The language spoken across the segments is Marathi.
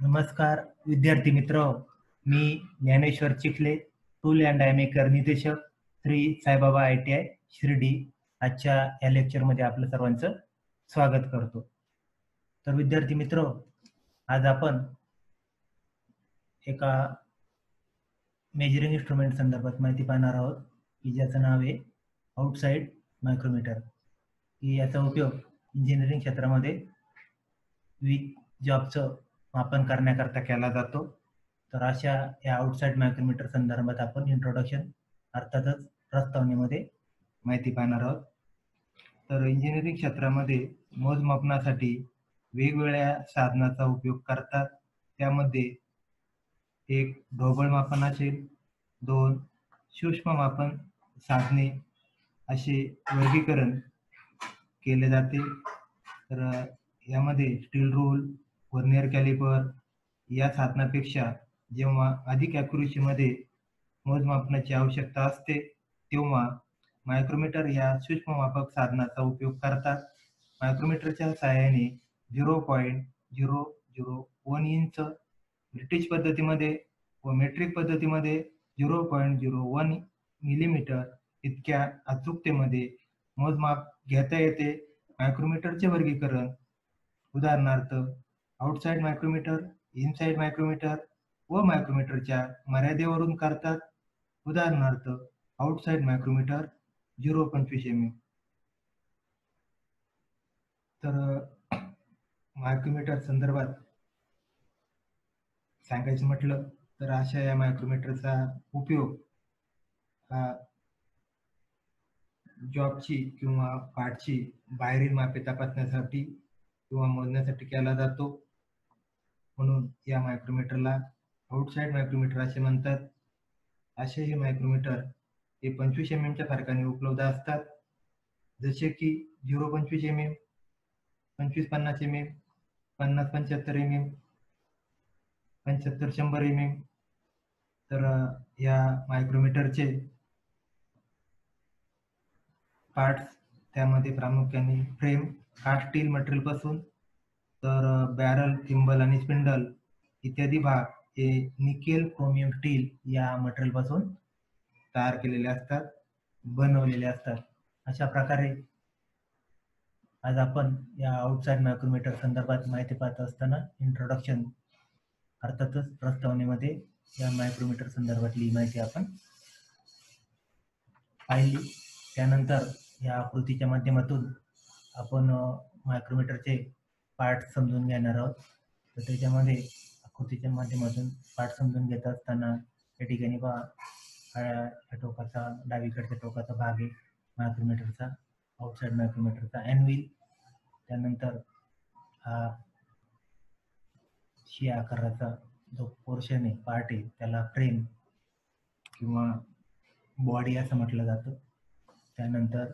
नमस्कार विद्यार्थी मित्र, मी Dnyaneshwar Chikhale, tool and die maker निर्देशक श्री साईबाबा ITI शिर्डी. आजच्या या लेक्चरमध्ये आपलं सर्वांचं स्वागत करतो. तर विद्यार्थी मित्र, आज आपण एका मेजरिंग इन्स्ट्रुमेंट संदर्भात माहिती पाहणार आहोत की ज्याचं नाव आहे आउटसाइड मायक्रोमीटर. की याचा उपयोग इंजिनिअरिंग क्षेत्रामध्ये विविध जॉबचं मापन करण्याकरता केला जातो. तर अशा या आउटसाइड मायक्रोमीटर संदर्भात आपण इंट्रोडक्शन अर्थातच प्रस्तावनेमध्ये माहिती पाहणार आहोत. तर इंजिनिअरिंग क्षेत्रामध्ये मोजमापनासाठी वेगवेगळ्या साधनाचा उपयोग करतात. त्यामध्ये एक ढोबळ मापन असेल, 2 सूक्ष्म मापन साधने असे वर्गीकरण केले जाते. तर यामध्ये स्टील रूल, व्हर्नियर कॅलिपर या साधनापेक्षा जेव्हा अधिक ॲक्युरेसीमध्ये मोजमापनाची आवश्यकता असते तेव्हा मायक्रोमीटर या सूक्ष्ममापक साधनाचा उपयोग करतात. मायक्रोमीटरच्या सहाय्याने 0.001 इंच ब्रिटिश पद्धतीमध्ये व मेट्रिक पद्धतीमध्ये 0.01 मिलीमीटर इतक्या अचूकतेमध्ये मोजमाप घेता येते. मायक्रोमीटरचे वर्गीकरण उदाहरणार्थ आउटसाइड मायक्रोमीटर, इनसाइड मायक्रोमीटर व मायक्रोमीटरच्या मर्यादेवरून करतात. उदाहरणार्थ आउटसाइड मायक्रोमीटर 0.25 mm. तर मायक्रोमीटर संदर्भात सांगायचं म्हटलं तर अशा या मायक्रोमीटरचा उपयोग हा जॉबची किंवा पार्टची बाहेरील मापे तपासण्यासाठी किंवा मोजण्यासाठी केला जातो. म्हणून या मायक्रोमीटरला आउटसाइड मायक्रोमीटर असे म्हणतात. असे हे मायक्रोमीटर हे 25 mm च्या फरकाने उपलब्ध असतात, जसे की 0.25 mm, 25-50 mm, 50-75 mm, 75-100 mm. तर या मायक्रोमीटरचे पार्ट्स त्यामध्ये प्रामुख्याने फ्रेम कास्ट स्टील मटेरियल पासून, तर बॅरल, थिंबल आणि स्पिंडल इत्यादी भाग हे निकेल क्रोमियम स्टील या मटेरियल पासून तयार केलेले असतात, बनवलेले असतात. अशा प्रकारे आज आपण या आउटसाइड मायक्रोमीटर संदर्भात माहिती पाहत असताना इंट्रोडक्शन अर्थातच प्रस्तावनेमध्ये या मायक्रोमीटर संदर्भातली माहिती आपण पाहिली. त्यानंतर या आकृतीच्या माध्यमातून आपण मायक्रोमीटरचे पार्ट समजून घेणार आहोत. तर त्याच्यामध्ये आकृतीच्या माध्यमातून पार्ट समजून घेत असताना या ठिकाणी पहा, या टोकाचा डावीकडच्या टोकाचा भाग आहे मायक्रोमीटरचा, आउटसाइड मायक्रोमीटरचा एनव्हील. त्यानंतर हा शिया आकाराचा जो पोर्शन आहे, पार्ट आहे, त्याला फ्रेम किंवा बॉडी असं म्हटलं जातं. त्यानंतर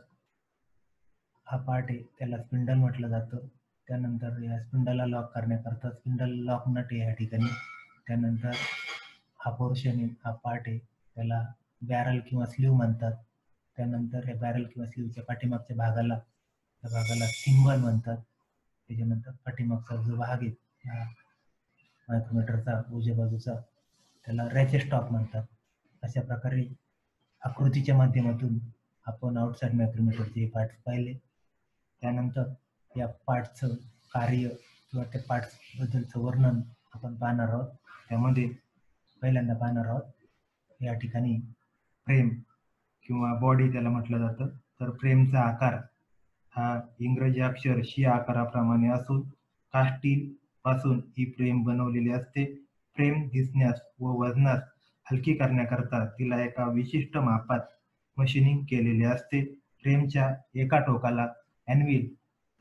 हा पार्ट आहे त्याला स्पिंडल म्हटलं जातं. त्यानंतर या स्पिंडलला लॉक करण्याकरता स्पिंडल लॉक नट आहे या ठिकाणी. त्यानंतर हा पोर्शन आहे, हा पार्ट आहे, त्याला बॅरल किंवा स्लीव म्हणतात. त्यानंतर या बॅरल किंवा स्लीवच्या पाठीमागच्या भागाला थिंबल म्हणतात. त्याच्यानंतर पाठीमागचा जो भाग आहे या मायक्रोमीटरचा उजव्या बाजूचा त्याला रॅचेट स्टॉक म्हणतात. अशा प्रकारे आकृतीच्या माध्यमातून आपण आउटसाइड मायक्रोमीटरचे पार्ट्स पाहिले. त्यानंतर या पार्ट्सचं कार्य किंवा त्या पार्ट्सबद्दलचं वर्णन आपण पाहणार आहोत. त्यामध्ये पहिल्यांदा पाहणार आहोत या ठिकाणी फ्रेम किंवा बॉडी त्याला म्हटलं जातं. तर फ्रेमचा आकार हा इंग्रजी अक्षर शी आकाराप्रमाणे असून कास्ट स्टील पासून ही फ्रेम बनवलेली असते. फ्रेम दिसण्यास व वजनास हलकी करण्याकरता तिला एका विशिष्ट मापात मशीनिंग केलेले असते. फ्रेमच्या एका टोकाला एनव्हील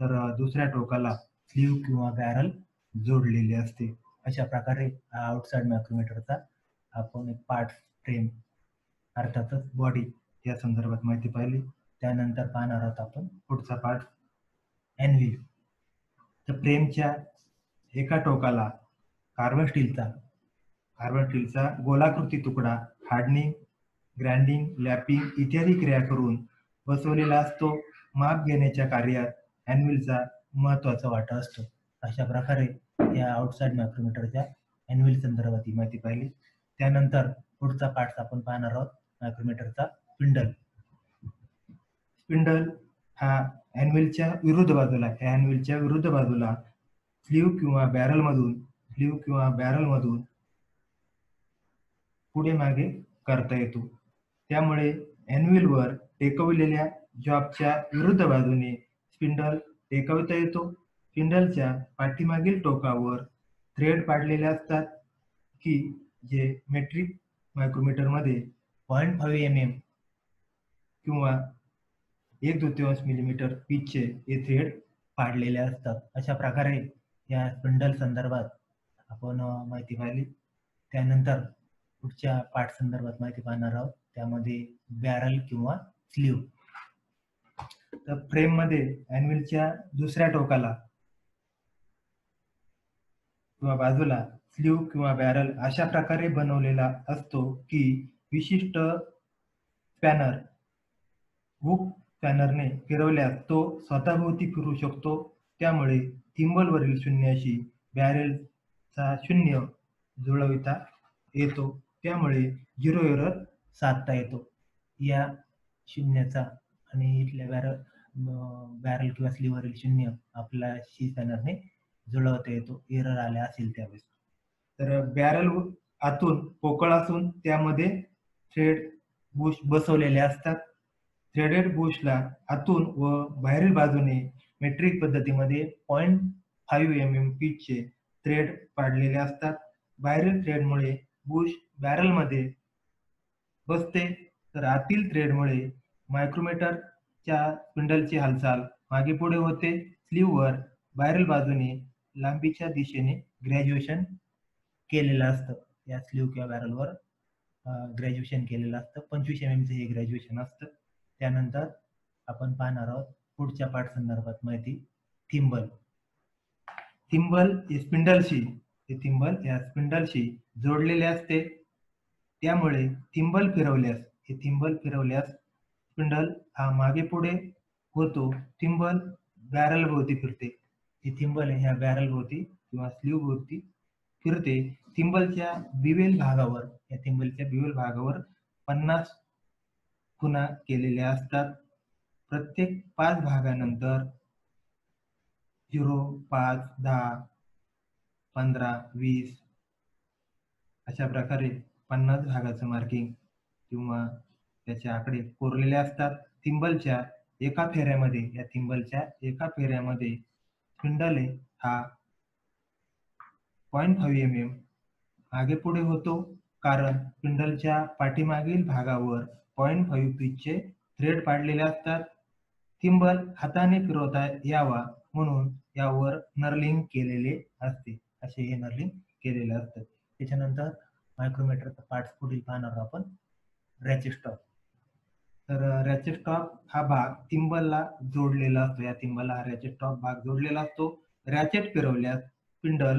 तर दुसऱ्या टोकाला स्लीव किंवा बॅरल जोडलेले असते. अशा प्रकारे आउटसाइड मायक्रोमीटरचा आपण एक पार्ट फ्रेम अर्थातच बॉडी या संदर्भात माहिती पाहिली. त्यानंतर पाहणार आहोत आपण पुढचा पार्ट एनव्हील. तर फ्रेमच्या एका टोकाला कार्बन स्टीलचा गोलाकृती तुकडा हार्डनिंग, ग्राइंडिंग, लॅपिंग इत्यादी क्रिया करून बसवलेला असतो. माप घेण्याच्या कार्यात एनव्हीलचा महत्त्वाचा वाटा असतो. अशा प्रकारे या आउटसाइड मायक्रोमीटरच्या अॅन्युअल संदर्भात ही माहिती पाहिली. त्यानंतर पुढचा पार्ट आपण पाहणार आहोत मायक्रोमीटरचा स्पिंडल. स्पिंडल हा अॅन्युअलच्या विरुद्ध बाजूला स्लीव्ह किंवा बॅरलमधून पुढे मागे करता येतो. त्यामुळे अॅन्युअलवर टेकवलेल्या जॉबच्या विरुद्ध बाजूने स्पिंडल टेकवता येतो. स्पिंडलच्या पाठीमागील टोकावर थ्रेड पाडलेले असतात की जे मेट्रिक मायक्रोमीटरमध्ये 0.5 mm किंवा 1/2 मिलीमीटर पिचचे हे थ्रेड पाडलेले असतात. अशा प्रकारे या स्पिंडल संदर्भात आपण माहिती पाहिली. त्यानंतर पुढच्या पार्ट संदर्भात माहिती पाहणार आहोत, त्यामध्ये बॅरल किंवा स्लीव्ह. तर फ्रेम मध्ये अॅन्युअलच्या दुसऱ्या टोकाला किंवा बाजूला स्लीव्ह किंवा बॅरल अशा प्रकारे बनवलेला असतो की विशिष्ट स्पॅनर हुक स्पॅनरने फिरवल्यास तो स्वतःभोवती फिरू शकतो. त्यामुळे थिंबलवरील शून्याशी बॅरलचा शून्य जुळविता येतो. त्यामुळे 0 एरर साधता येतो. या शून्याचा आणि इथल्या बॅरल किंवा स्लीव्हवरील शून्य आपल्या शी स्पॅनरने जुळवता येतो एरर आले असेल त्यावेळेस. तर बॅरल आतून पोकळ असून त्यामध्ये थ्रेड बुश बसवलेले असतात. थ्रेडेड बुशला आतून व बाहेरील बाजूने मेट्रिक पद्धतीमध्ये 0.5 mm पिचचे थ्रेड पाडलेले असतात. बाहेरील थ्रेडमुळे बुश बॅरलमध्ये बसते, तर आतील थ्रेडमुळे मायक्रोमीटरच्या स्पिंडलची हालचाल मागे पुढे होते. स्लीव्हवर बाहेरील बाजूने लांबीच्या दिशेने ग्रॅज्युएशन केलेलं असतं. या स्लीव्ह किंवा बॅरलवर ग्रॅज्युएशन केलेलं असतं. 25 mm हे ग्रॅज्युएशन असतं. त्यानंतर आपण पाहणार आहोत पुढच्या पार्ट संदर्भात माहिती थिंबल. थिंबल हे स्पिंडलशी जोडलेले असते. त्यामुळे थिंबल फिरवल्यास स्पिंडल हा मागे पुढे होतो. थिंबल बॅरल भोवती फिरते. ही थिंबल ह्या बॅरल भोवती किंवा स्लीव्ह भोवती फिरते. थिंबलच्या बिवेल भागावर 50 खुणा केलेल्या असतात. प्रत्येक 5 भागानंतर 0, 5, 10, 15, 20 अशा प्रकारे 50 भागाचं मार्किंग किंवा त्याचे आकडे कोरलेले असतात. थिंबलच्या एका फेऱ्यामध्ये स्पिंडल हा 0.5 mm मागे पुढे होतो, कारण स्पिंडलच्या पाठीमागील भागावर 0.5 पिचचे थ्रेड पाडलेले असतात. थिंबल हाताने फिरवता यावा म्हणून यावर नर्लिंग केलेले असते. असे हे नर्लिंग केलेले असतं. त्याच्यानंतर मायक्रोमीटरचा पार्ट्स पुढील पाहणार आपण रॅचेट स्टॉक. तर रॅचेट स्टॉक हा भाग थिंबलला जोडलेला असतो. या थिंबलला हा रॅचेट स्टॉक भाग जोडलेला असतो. रॅचेट फिरवल्यास स्पिंडल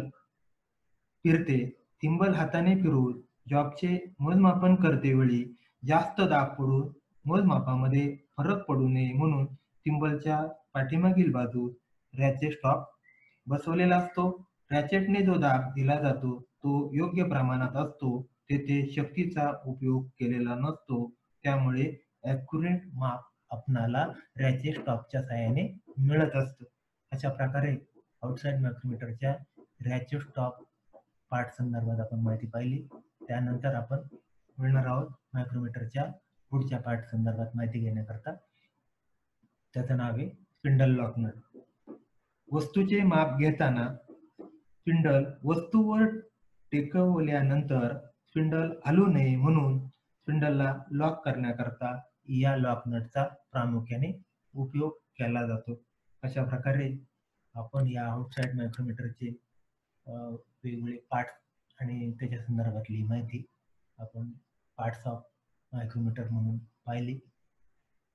फिरते. थिंबल हाताने फिरवून जॉबचे मोजमापन करते वेळी जास्त दाब पडून मोजमापामध्ये फरक पडू नये म्हणून थिंबलच्या पाठीमागील बाजूस रॅचेट स्टॉक बसवलेला असतो. रॅचेटने जो दाब दिला जातो तो योग्य प्रमाणात असतो. तेथे शक्तीचा उपयोग केलेला नसतो. त्यामुळे ॲक्युरेट माप आपणाला रॅचेट स्टॉकच्या सहाय्याने मिळत असतं. अशा प्रकारे आउटसाइड मायक्रोमीटरच्या रॅचेट स्टॉक पार्ट संदर्भात आपण माहिती पाहिली. त्यानंतर आपण मिळणार आहोत मायक्रोमीटरच्या पुढच्या पार्ट संदर्भात माहिती घेण्याकरता. त्याचं नाव आहे स्पिंडल लॉक नट. वस्तूचे माप घेताना स्पिंडल वस्तूवर टेकवल्यानंतर स्पिंडल हलू नये म्हणून स्पिंडलला लॉक करण्याकरता या लॉक नटचा प्रामुख्याने उपयोग केला जातो. अशा प्रकारे आपण या आउटसाइड मायक्रोमीटरचे वेगवेगळे पार्ट्स आणि त्याच्या संदर्भातली माहिती आपण पार्ट्स ऑफ मायक्रोमीटर म्हणून पाहिली.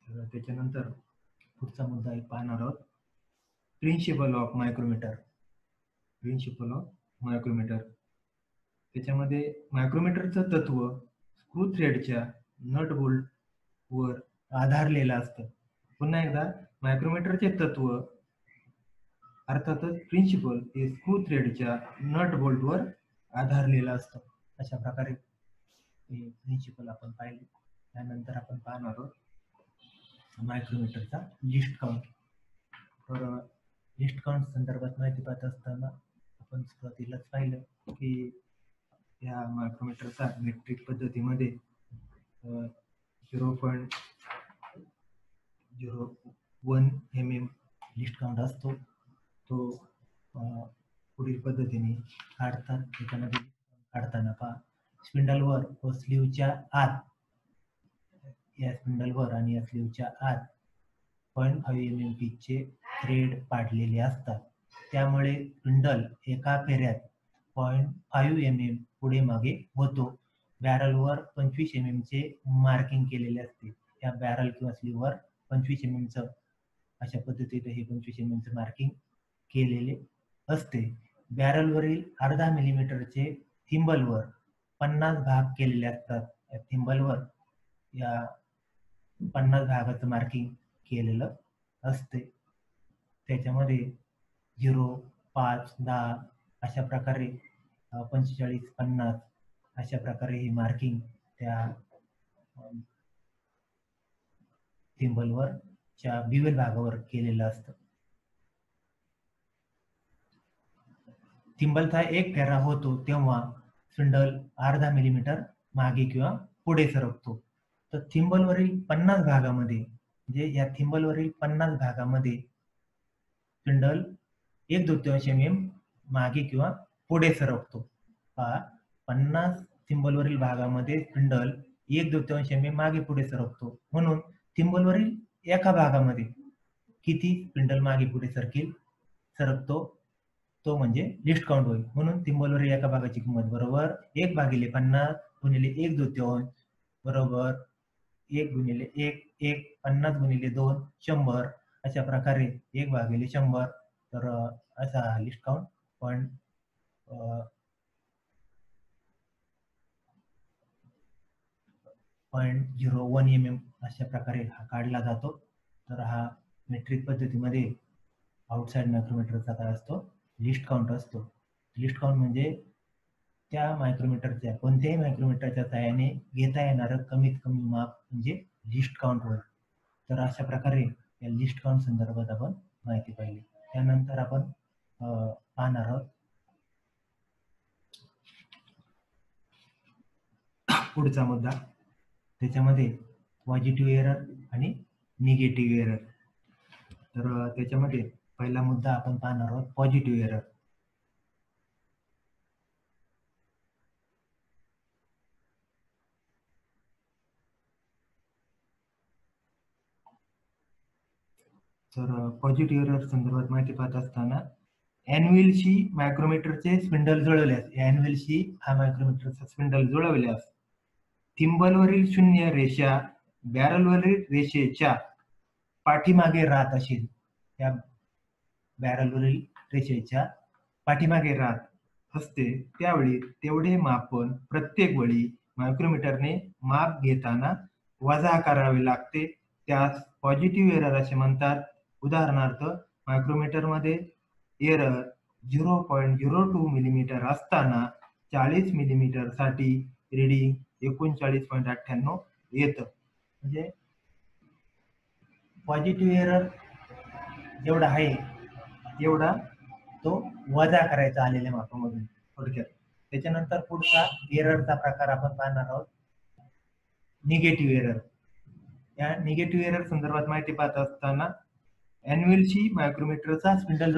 त्याच्यानंतर पुढचा मुद्दा एक पाहणार आहोत प्रिन्सिपल ऑफ मायक्रोमीटर. त्याच्यामध्ये मायक्रोमीटरचं तत्व स्क्रू थ्रेडच्या नट बोल्ट वर आधारलेलं असतं. पुन्हा एकदा मायक्रोमीटरचे तत्व अर्थातच प्रिन्सिपल हे स्क्रू थ्रेडच्या नट बोल्टवर आधारलेलं असतं. अशा प्रकारे हे प्रिन्सिपल आपण पाहिले. त्यानंतर आपण पाहणार आहोत मायक्रोमीटरचा लिस्ट काउंट. तर लिस्ट काउंट संदर्भात माहिती पाहत असताना आपण सुरुवातीलाच पाहिलं की या मायक्रोमीटरचा मेट्रिक पद्धतीमध्ये 0.01 mm लिस्ट काउंट असतो. तो पुढील पद्धतीने काढतात. त्याच्यामध्ये काढताना पहा स्पिंडलवर व स्लीवच्या आत, या स्पिंडलवर आणि या स्लीवच्या आत 0.5 mm पिचचे थ्रेड पाडलेले असतात. त्यामुळे स्पिंडल एका फेऱ्यात 0.5 mm पुढे मागे होतो. बॅरलवर 25 mm चे मार्किंग केलेले असते. या बॅरल किंवा स्लीववर 25 mm चं अशा पद्धतीने हे 25 mm चं मार्किंग केलेले असते. बॅरलवरील 0.5 मिलीमीटरचे थिंबलवर 50 भाग केलेले असतात. या थिंबलवर या 50 भागाचं मार्किंग केलेलं असते. त्याच्यामध्ये 0, 5, 10 अशा प्रकारे 45, 50 अशा प्रकारे ही मार्किंग त्या थिंबलवर च्या बिवेल भागावर केलेलं असतं. थिंबलचा एक फेरा होतो तेव्हा स्पिंडल 0.5 मिलीमीटर मागे किंवा पुढे सरकतो. तर थिंबलवरील 50 भागामध्ये, म्हणजे या थिंबलवरील 50 भागामध्ये स्पिंडल 1/2 mm मागे किंवा पुढे सरकतो. पहा 50 थिंबलवरील भागामध्ये स्पिंडल 1/2 mm मागे पुढे सरकतो. म्हणून थिंबलवरील एका भागामध्ये किती स्पिंडल मागे पुढे सरकतो तो म्हणजे लिस्ट काउंट होईल. म्हणून थिंबलवरील एका भागाची किंमत बरोबर 1/50 गुणिले 1/2 बरोबर 1 गुणिले 1, 50 गुणिले 2, 100 अशा प्रकारे 1/100. तर असा लिस्ट काउंट 0.01 mm अशा प्रकारे हा काढला जातो. तर हा मेट्रिक पद्धतीमध्ये आउटसाइड मायक्रोमीटरचा काय असतो? लिस्ट काउंट असतो. लिस्ट काउंट म्हणजे त्या मायक्रोमीटरच्या, कोणत्याही मायक्रोमीटरच्या सहाय्याने घेता येणारं कमीत कमी माप म्हणजे लिस्ट काउंट होय. तर अशा प्रकारे या लिस्ट काउंट संदर्भात आपण माहिती पाहिली. त्यानंतर आपण पाहणार आहोत पुढचा मुद्दा. त्याच्यामध्ये पॉझिटिव्ह एरर आणि निगेटिव्ह एरर. तर त्याच्यामध्ये पहिला मुद्दा आपण पाहणार आहोत पॉझिटिव्ह एरर. तर पॉझिटिव्ह एरर संदर्भात माहिती पाहत असताना अॅन्युअलशी मायक्रोमीटरचे स्पिंडल जुळवल्यास, अॅन्युअलशी हा मायक्रोमीटरचा स्पिंडल जुळवल्यास थिंबलवरील शून्य रेषा बॅरलवरील रेषेच्या पाठीमागे राहत असेल. त्या बॅरलवरील रेषेच्या पाठीमागे राहत असते, त्यावेळी तेवढे मापन प्रत्येक वेळी मायक्रोमीटरने माप घेताना वजा करावे लागते. त्यास पॉझिटिव्ह एरर असे म्हणतात. उदाहरणार्थ मायक्रोमीटरमध्ये एरर 0.02 मिलीमीटर असताना 40 मिलीमीटर साठी रीडिंग 39.98 येतं. म्हणजे पॉझिटिव्ह एरर जेवढा आहे एवढा तो वजा करायचा आलेल्या मापामधून थोडक्यात. त्याच्यानंतर पुढचा एररचा प्रकार आपण पाहणार आहोत निगेटिव्ह एरर. या निगेटिव्ह एरर संदर्भात माहिती पाहत असताना अॅन्युअलशी मायक्रोमीटरचा स्पिंडल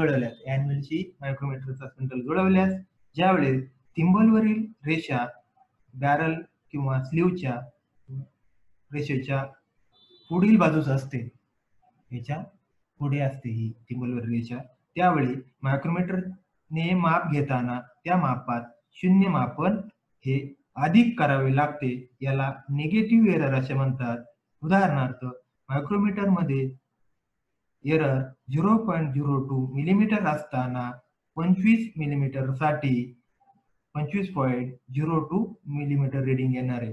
जुळवल्यास ज्यावेळेस थिंबलवरील रेषा बॅरल किंवा स्लीवच्या रेषेच्या पुढील बाजूस असते, याच्या पुढे असते ही थिंबलवरील रेषा, त्यावेळी मायक्रोमीटरने माप घेताना त्या मापात शून्य मापन हे अधिक करावे लागते. याला निगेटिव्ह एरर असे म्हणतात. उदाहरणार्थ मायक्रोमीटर मध्ये एरर 0.02 मिलीमीटर असताना 25 मिलीमीटर साठी 25.02 मिलीमीटर रीडिंग येणार आहे.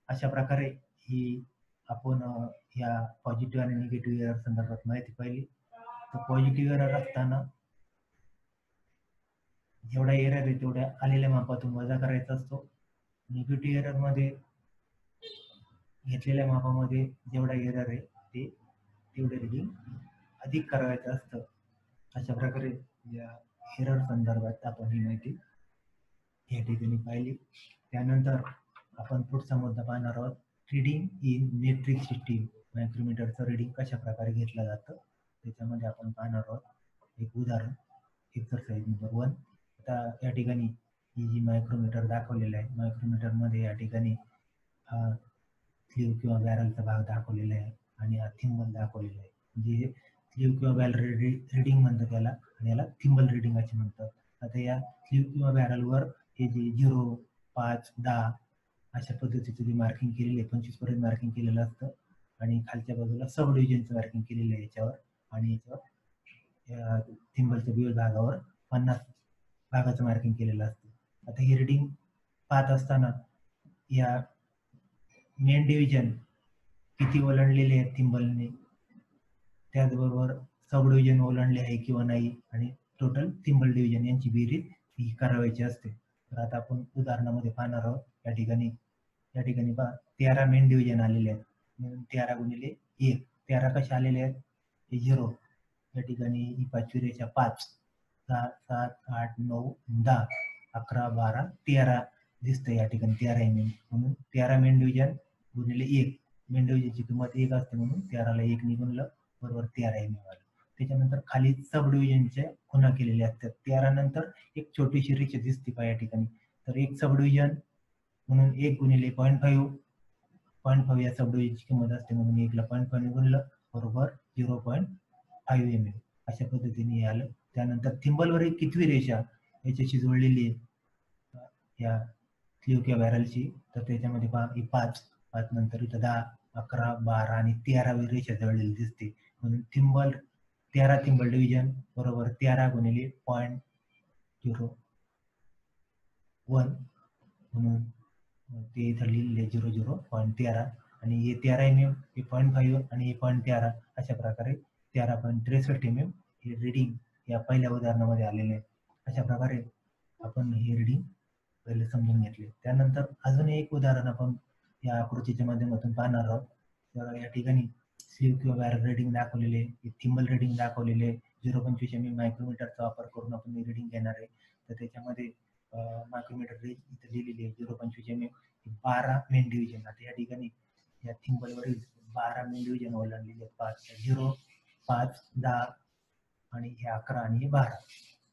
अशा प्रकारे ही आपण या पॉझिटिव्ह आणि निगेटिव्ह एरर संदर्भात माहिती पाहिली. तर पॉझिटिव्ह एरर असताना जेवढा एरर आहे तेवढ्या आलेल्या मापातून वजा करायचा असतो. निगेटिव्ह एरर मध्ये घेतलेल्या मापामध्ये जेवढा एरर आहे ते तेवढे रिडिंग अधिक करायचं असतं. अशा प्रकारे या एरर संदर्भात आपण ही माहिती या ठिकाणी पाहिली. त्यानंतर आपण पुढचा मुद्दा पाहणार आहोत, रिडिंग इन मेट्रिक सिस्टीम. मायक्रोमीटरचं रिडिंग कशा प्रकारे घेतलं जातं त्याच्यामध्ये आपण पाहणार आहोत एक उदाहरण, एक्सरसाइज नंबर 1. आता या ठिकाणी ही जी मायक्रोमीटर दाखवलेलं आहे, मायक्रोमीटरमध्ये या ठिकाणी हा स्लीव किंवा बॅरलचा भाग दाखवलेला आहे आणि हा थिंबल दाखवलेला आहे. म्हणजे स्लीव किंवा बॅरल रिडिंग म्हणतात त्याला आणि याला थिंबल रिडिंग असे म्हणतात. आता या स्लीव किंवा बॅरलवर हे जे 0, 5, 10 अशा पद्धतीचं जे मार्किंग केलेलं आहे, 25 पर्यंत मार्किंग केलेलं असतं आणि खालच्या बाजूला सब डिव्हिजनचं मार्किंग केलेलं आहे याच्यावर, आणि याच्यावर थिंबलच्या बिल भागावर 50 भागाचं मार्किंग केलेलं असतं. आता ही रिडिंग पाहत असताना या मेन डिव्हिजन किती ओलांडलेले आहेत थिंबलने, त्याचबरोबर सब डिव्हिजन ओलांडले आहे किंवा नाही, आणि टोटल थिंबल डिव्हिजन यांची बेरीज ही करावायची असते. तर आता आपण उदाहरणामध्ये पाहणार आहोत. या ठिकाणी पहा 13 मेन डिव्हिजन आलेले आहेत, म्हणून 13 गुणिले 1. 13 कसे आलेले आहेत, हे 0. या ठिकाणी ही पाचवी रेषा 5, 6, 7, 8, 9, 10, 11, 12, 13 दिसतं. या ठिकाणी 13 mm, म्हणून 13 मेन डिव्हिजन गुणिले 1. मेन डिव्हिजनची किंमत 1 असते, म्हणून 13ला 1 ने गुणलं बरोबर 13 mm आलं. त्याच्यानंतर खाली सब डिव्हिजनच्या खुणा केलेल्या असतात. 13 नंतर एक छोटीशी रेषा दिसते पहा या ठिकाणी, तर एक सब डिव्हिजन म्हणून 1 गुणिले 0.5 या सब डिव्हिजनची किंमत असते, म्हणून 1ला 0.5 गुणलं बरोबर 0.5 mm. अशा पद्धतीने आलं. त्यानंतर थिंबलवर एक कितवी रेषा याच्याशी जोडलेली आहे या स्लीव किंवा बॅरलची, तर त्याच्यामध्ये पहा 5 नंतर इथं 10, 11, 12 आणि 13वी रेषा जळलेली दिसते, म्हणून 13 थिंबल डिव्हिजन बरोबर 13 गुणिले 0.01, म्हणून ते इथं लिहिलेले 0.13 आणि हे 13 mm, हे 0.5 आणि हे 0.13 अशा प्रकारे 13.63 mm हे रिडिंग या पहिल्या उदाहरणामध्ये आलेले आहे. अशा प्रकारे आपण हे रिडिंग पहिले समजून घेतले. त्यानंतर अजून एक उदाहरण आपण या आकृतीच्या माध्यमातून पाहणार आहोत. तर या ठिकाणी स्लीव किंवा बॅरल रिडिंग दाखवलेले, थिंबल रिडिंग दाखवलेले, 0.25 mm मायक्रोमीटरचा वापर करून आपण हे रिडिंग घेणार आहे. तर त्याच्यामध्ये मायक्रोमीटर इथे लिहिलेली आहे 0.25 mm, 12 मेन डिव्हिजन. आता या ठिकाणी या थिंबलवरील 12 मेन डिव्हिजन ओलांडलेले आहेत. 0, 5, 10 आणि हे 11 आणि हे 12,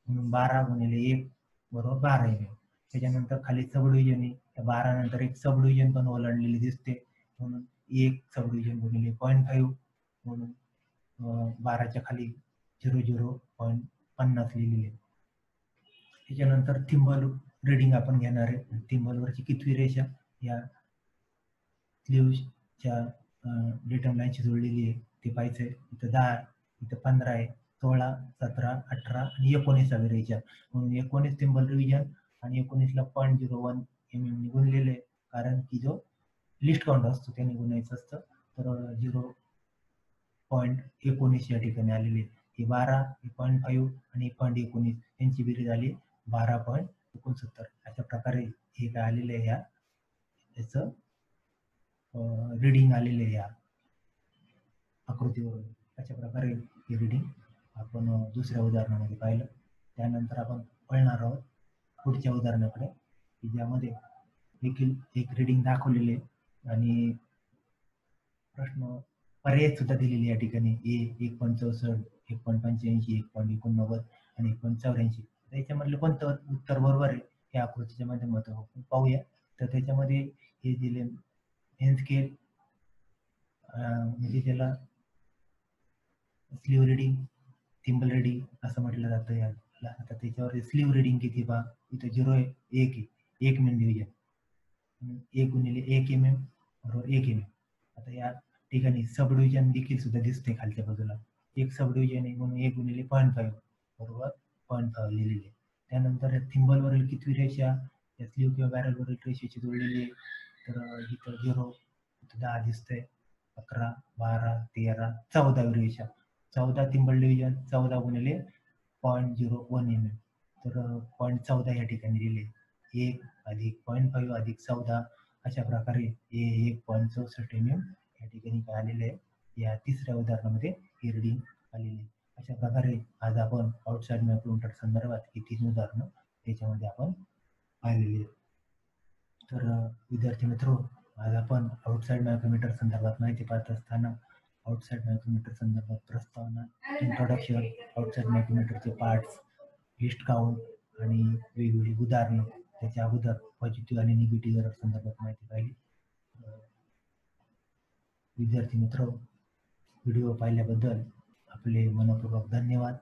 म्हणून 12 गुणिले 1 बरोबर 12 mm. त्याच्यानंतर खाली सब डिव्हिजन आहे, त्या 12 नंतर एक सब डिव्हिजन पण ओलांडलेली दिसते, म्हणून 1 सब डिव्हिजन गुणिले 0.5, म्हणून 12च्या खाली 0.50 लिहिलेले. त्याच्यानंतर थिंबल रिडिंग आपण घेणार आहे. थिंबलवरची कितवी रेषा या स्लीवच्या डेटम लाईनशी जोडलेली आहे ते पाहायचं आहे. इथं 10, इथं 15 आहे, 16, 17, 18 आणि 19वी रेषा, म्हणून 19 थिंबल डिव्हिजन आणि 19ला 0.01 mm गुणलेले आहे, कारण की जो लिस्ट काउंट असतो त्याने गुणायचं असतं. तर 0.19 या ठिकाणी आलेले. हे 12, 0.5 आणि 0.19 यांची बेरीज आली 12.69. अशा प्रकारे हे काय आलेलं आहे, याचं रिडिंग आलेले आहे या आकृतीवरून. अशा प्रकारे हे रिडिंग आपण दुसऱ्या उदाहरणामध्ये पाहिलं. त्यानंतर आपण पळणार आहोत पुढच्या उदाहरणाकडे, की ज्यामध्ये देखील एक रिडिंग दाखवलेले आणि प्रश्न पर्याय सुद्धा दिलेले या ठिकाणी. 1.64, 1.85, 1.89 आणि 1.84. त्याच्यामधलं कोणतं उत्तर बरोबर आहे या आकृतीच्या माध्यमातून आपण पाहूया. तर त्याच्यामध्ये हे दिले एन स्केल, म्हणजे त्याला स्लीव रिडिंग, थिंबल रिडिंग असं म्हटलं जातं याला. आता त्याच्यावर स्लीव रिडिंग किती पहा, इथं 0 आहे, 1 आहे, 1 मेन डिव्हिजन, 1 गुणिले 1 mm बरोबर 1 mm. आता या ठिकाणी सब डिव्हिजन देखील सुद्धा दिसते खालच्या बाजूला, एक सब डिव्हिजन आहे, म्हणून 1 गुणिले 0.5 बरोबर 0.5 लिहिलेले. त्यानंतर थिंबलवरील कितवी रेषा या स्लीव किंवा बॅरलवरील रेषेची जोडलेली आहे, तर इथं 0, इथं 10 दिसतंय, 11, 12, 13, 14वी रेषा, 14 थिंबल डिव्हिजन 14 गुणिले 0.01 mm. तर 0.14 या ठिकाणी दिले. 1 अधिक 0.5 अधिक 14 अशा प्रकारे हे 1.64 mm या ठिकाणी काय आलेले आहे. या तिसऱ्या उदाहरणामध्ये ही रीडिंग आलेली आहे. अशा प्रकारे आज आपण आउटसाइड मायक्रोमीटर संदर्भात ही 3 उदाहरणं त्याच्यामध्ये आपण पाहिलेली आहेत. तर विद्यार्थी मित्र, आज आपण आउटसाइड मायक्रोमीटर संदर्भात माहिती पाहत असताना आउटसाइड मायक्रोमीटर संदर्भात प्रस्तावना, इंट्रोडक्शन, आउटसाइड मायक्रोमीटरचे पार्ट्स, लिस्ट काउंट आणि वेगवेगळी उदाहरणं, त्याच्या अगोदर पॉझिटिव्ह आणि निगेटिव्ह एरर संदर्भात माहिती पाहिली. विद्यार्थी मित्र, व्हिडिओ पाहिल्याबद्दल आपले मनपूर्वक धन्यवाद.